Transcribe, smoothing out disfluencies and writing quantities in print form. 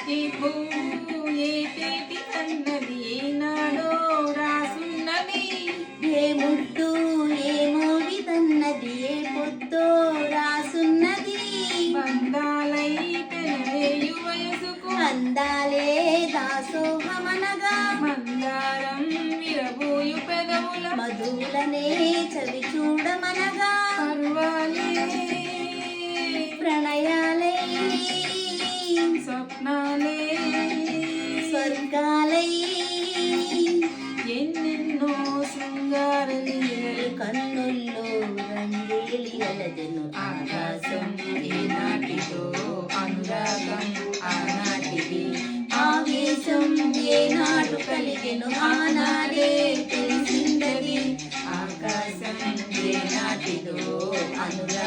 ఏ పువ్వు ఏ తేటి అన్నది ఏనాడో రాసున్నది. ఏ ముద్దు ఏ మోవిదన్నది ఏ పొద్దో రాసున్నది. బంధాలై పెనవేయు వయసుకు అందాలే దాసోహమనగా మందారం విరబోయు పెదవుల మధువులనే చవి చూడమనగా పర్వాలే ప్రణయాలై స్వప్నాలే స్వర్గాలై ఎన్నెన్నో శృంగార లీలలు కన్నుల్లో రంగేలి అలజను ఆకాశం ఏనాటిదో అనురాగం ఆనాటిది. ఆవేశం ఏనాడు కలిగెను ఆనాడే తెలిసిందది. ఆకాశం ఏనాటిదో అనురాగం